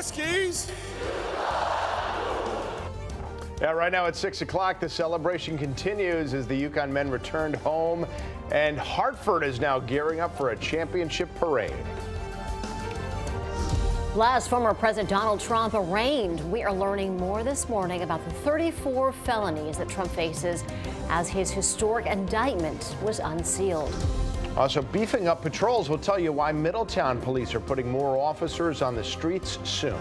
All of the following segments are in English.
Huskies! Yeah, right now at 6 o'clock, the celebration continues as the Yukon men returned home, and Hartford is now gearing up for a championship parade. Plus, former President Donald Trump arraigned. We are learning more this morning about the 34 felonies that Trump faces as his historic indictment was unsealed. Also, beefing up patrols. We'll tell you why Middletown police are putting more officers on the streets soon.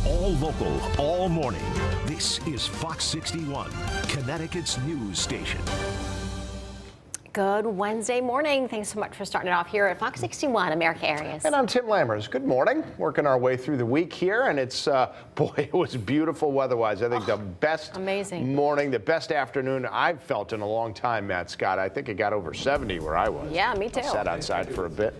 All local, all morning. This is Fox 61, Connecticut's news station. Good Wednesday morning. Thanks so much for starting it off here at Fox 61, America Areas. And I'm Tim Lammers. Good morning. Working our way through the week here, and it's, boy, it was beautiful weather-wise. I think the best morning, the best afternoon I've felt in a long time, Matt Scott. I think it got over 70 where I was. Yeah, me too. I sat outside for a bit.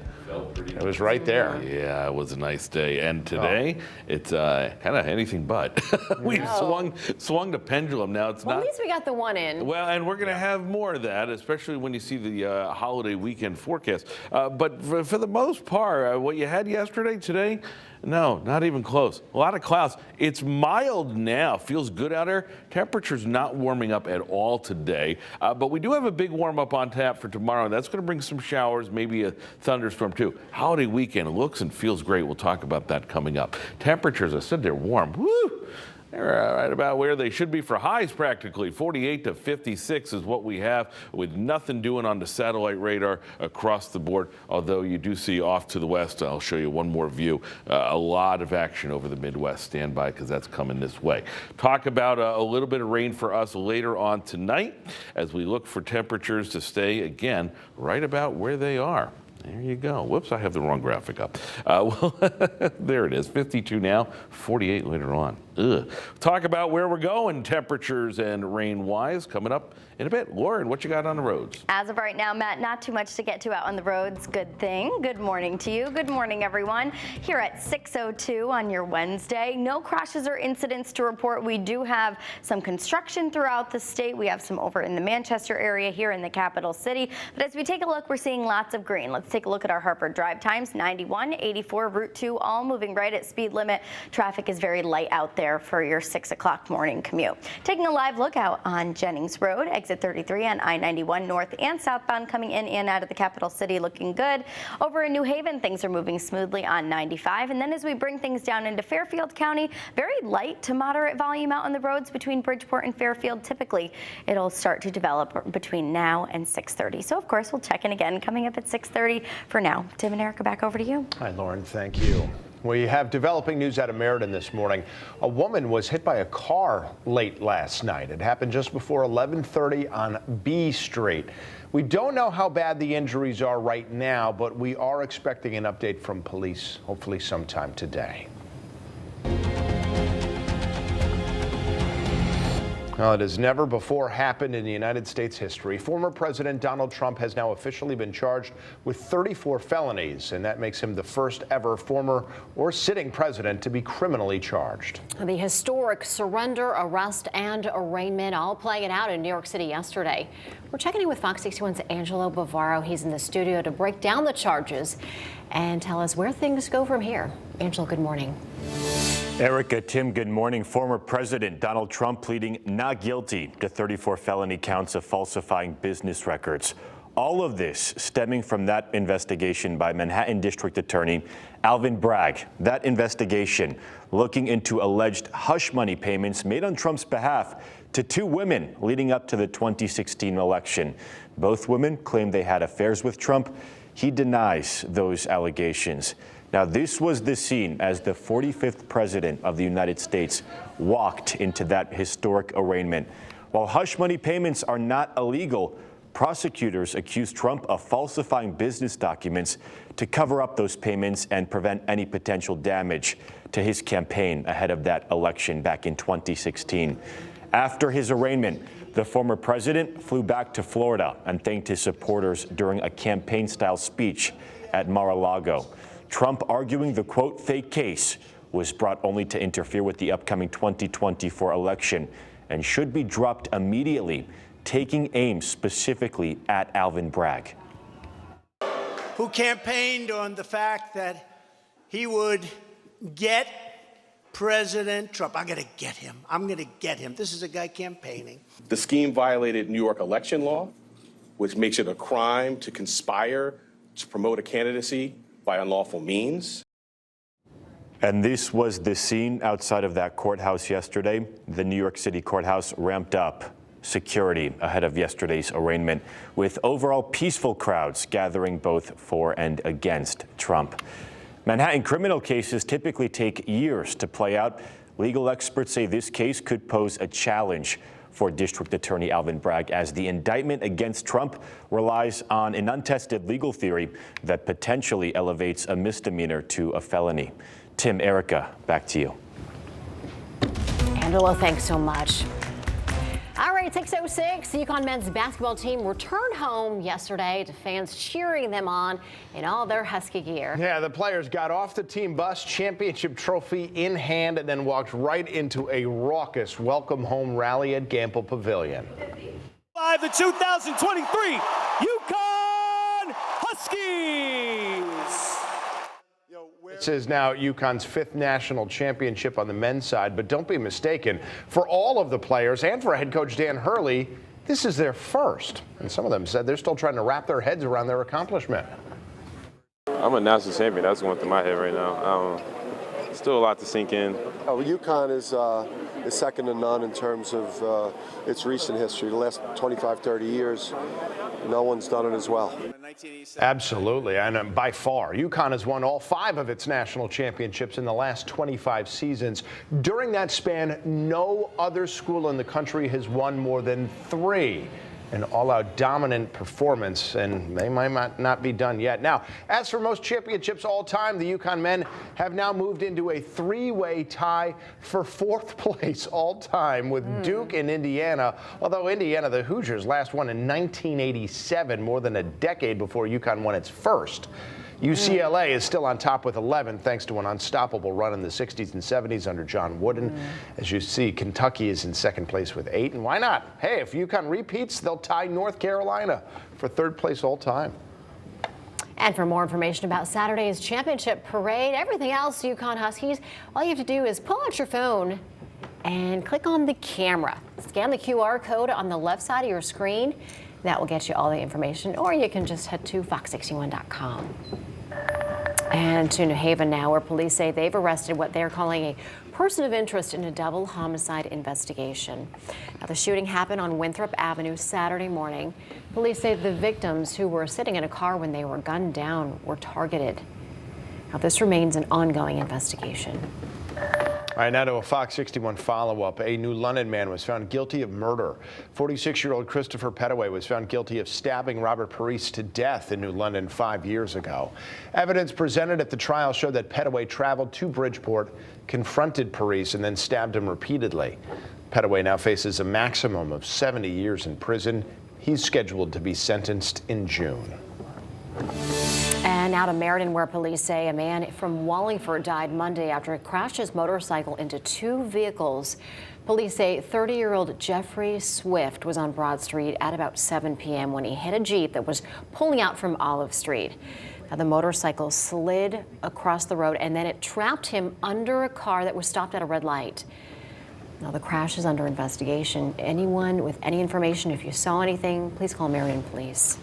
It was right there. Yeah, it was a nice day. And today, it's kind of anything but. We've swung the pendulum. Now it's not. At least we got the one in. Well, and we're going to have more of that, especially when you see the holiday weekend forecast. But for the most part, what you had yesterday, today, no, not even close. A lot of clouds. It's mild now. Feels good out there. Temperature's not warming up at all today. But we do have a big warm up on tap for tomorrow. That's going to bring some showers, maybe a thunderstorm too. Holiday weekend looks and feels great. We'll talk about that coming up. Temperatures, I said they're warm. Woo! They're right about where they should be for highs practically. 48 to 56 is what we have, with nothing doing on the satellite radar across the board. Although you do see off to the west, I'll show you one more view, a lot of action over the Midwest. Stand by because that's coming this way. Talk about a little bit of rain for us later on tonight as we look for temperatures to stay again right about where they are. There you go. Whoops, I have the wrong graphic up. Well, there it is. 52 now, 48 later on. Ugh. Talk about where we're going, temperatures and rain-wise, coming up in a bit. Lauren, what you got on the roads? As of right now, Matt, not too much to get to out on the roads. Good thing. Good morning to you. Good morning, everyone. Here at 6:02 on your Wednesday. No crashes or incidents to report. We do have some construction throughout the state. We have some over in the Manchester area here in the capital city. But as we take a look, we're seeing lots of green. Let's take a look at our Hartford drive times. 91, 84, Route 2, all moving right at speed limit. Traffic is very light out there for your 6 o'clock morning commute. Taking a live look out on Jennings Road, exit 33 on I-91 north and southbound coming in and out of the capital city, looking good. Over in New Haven, things are moving smoothly on 95. And then as we bring things down into Fairfield County, very light to moderate volume out on the roads between Bridgeport and Fairfield. Typically, it'll start to develop between now and 6:30. So of course, we'll check in again coming up at 6:30. For now, Tim and Erica, back over to you. Hi, Lauren. Thank you. We have developing news out of Meriden this morning. A woman was hit by a car late last night. It happened just before 11:30 on B Street. We don't know how bad the injuries are right now, but we are expecting an update from police, hopefully sometime today. Well, it has never before happened in the United States history. Former President Donald Trump has now officially been charged with 34 felonies, and that makes him the first ever former or sitting president to be criminally charged. The historic surrender, arrest, and arraignment all playing out in New York City yesterday. We're checking in with Fox 61's Angelo Bavaro. He's in the studio to break down the charges and tell us where things go from here. Angelo, good morning. Erica, Tim, good morning. Former President Donald Trump pleading not guilty to 34 felony counts of falsifying business records. All of this stemming from that investigation by Manhattan District Attorney Alvin Bragg. That investigation looking into alleged hush money payments made on Trump's behalf to two women leading up to the 2016 election. Both women claim they had affairs with Trump. He denies those allegations. Now, this was the scene as the 45th president of the United States walked into that historic arraignment. While hush money payments are not illegal, prosecutors accused Trump of falsifying business documents to cover up those payments and prevent any potential damage to his campaign ahead of that election back in 2016. After his arraignment, the former president flew back to Florida and thanked his supporters during a campaign-style speech at Mar-a-Lago. Trump arguing the, quote, fake case was brought only to interfere with the upcoming 2024 election and should be dropped immediately, taking aim specifically at Alvin Bragg. Who campaigned on the fact that he would Get President Trump. I got to get him. I'm going to get him. This is a guy campaigning. The scheme violated New York election law, which makes it a crime to conspire to promote a candidacy by unlawful means. And this was the scene outside of that courthouse yesterday. The New York City courthouse ramped up security ahead of yesterday's arraignment, with overall peaceful crowds gathering both for and against Trump. Manhattan criminal cases typically take years to play out. Legal experts say this case could pose a challenge for District Attorney Alvin Bragg, as the indictment against Trump relies on an untested legal theory that potentially elevates a misdemeanor to a felony. Tim, Erica, back to you. Angelo, thanks so much. All right, 6:06, the UConn men's basketball team returned home yesterday to fans cheering them on in all their Husky gear. Yeah, the players got off the team bus, championship trophy in hand, and then walked right into a raucous welcome home rally at Gamble Pavilion. By the 2023 UConn Huskies. This is now UConn's 5th national championship on the men's side, but don't be mistaken, for all of the players and for head coach Dan Hurley, this is their first. And some of them said they're still trying to wrap their heads around their accomplishment. I'm a national champion. That's going through my head right now. Still a lot to sink in. UConn is second to none in terms of its recent history. The last 25, 30 years, no one's done it as well. Absolutely, and by far, UConn has won all 5 of its national championships in the last 25 seasons. During that span, no other school in the country has won more than 3. An all-out dominant performance, and they might not be done yet. Now, as for most championships all time, the UConn men have now moved into a 3-way tie for 4th place all time with Duke and Indiana. Although Indiana, the Hoosiers, last won in 1987, more than a decade before UConn won its first. UCLA is still on top with 11, thanks to an unstoppable run in the 60s and 70s under John Wooden. As you see, Kentucky is in 2nd place with 8, and why not? Hey, if UConn repeats, they'll tie North Carolina for 3rd place all time. And for more information about Saturday's championship parade, everything else UConn Huskies, all you have to do is pull out your phone and click on the camera. Scan the QR code on the left side of your screen. That will get you all the information, or you can just head to fox61.com. And to New Haven now, where police say they've arrested what they're calling a person of interest in a double homicide investigation. Now, the shooting happened on Winthrop Avenue Saturday morning. Police say the victims, who were sitting in a car when they were gunned down, were targeted. Now, this remains an ongoing investigation. All right, now to a Fox 61 follow-up. A New London man was found guilty of murder. 46-year-old Christopher Pettaway was found guilty of stabbing Robert Parise to death in New London 5 years ago. Evidence presented at the trial showed that Pettaway traveled to Bridgeport, confronted Parise, and then stabbed him repeatedly. Pettaway now faces a maximum of 70 years in prison. He's scheduled to be sentenced in June. And now to Meriden, where police say a man from Wallingford died Monday after he crashed his motorcycle into 2 vehicles. Police say 30-year-old Jeffrey Swift was on Broad Street at about 7 p.m. when he hit a Jeep that was pulling out from Olive Street. Now, the motorcycle slid across the road, and then it trapped him under a car that was stopped at a red light. Now, the crash is under investigation. Anyone with any information, if you saw anything, please call Meriden Police.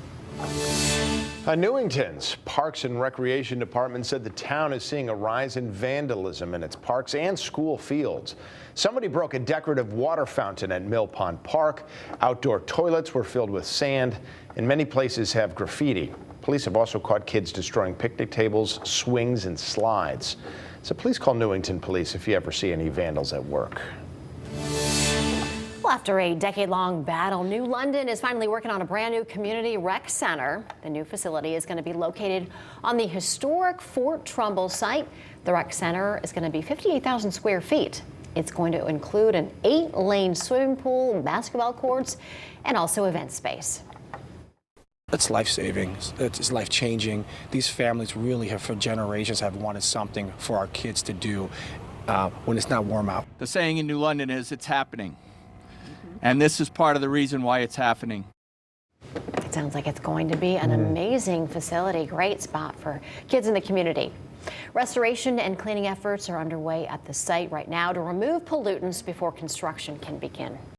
Newington's Parks and Recreation Department said the town is seeing a rise in vandalism in its parks and school fields. Somebody broke a decorative water fountain at Mill Pond Park. Outdoor toilets were filled with sand, and many places have graffiti. Police have also caught kids destroying picnic tables, swings, and slides. So please call Newington Police if you ever see any vandals at work. Well, after a decade-long battle, New London is finally working on a brand new community rec center. The new facility is going to be located on the historic Fort Trumbull site. The rec center is going to be 58,000 square feet. It's going to include an 8-lane swimming pool, basketball courts, and also event space. It's life-saving. It's life-changing. These families really have, for generations, have wanted something for our kids to do when it's not warm out. The saying in New London is, it's happening. And this is part of the reason why it's happening. It sounds like it's going to be an amazing facility. Great spot for kids in the community. Restoration and cleaning efforts are underway at the site right now to remove pollutants before construction can begin.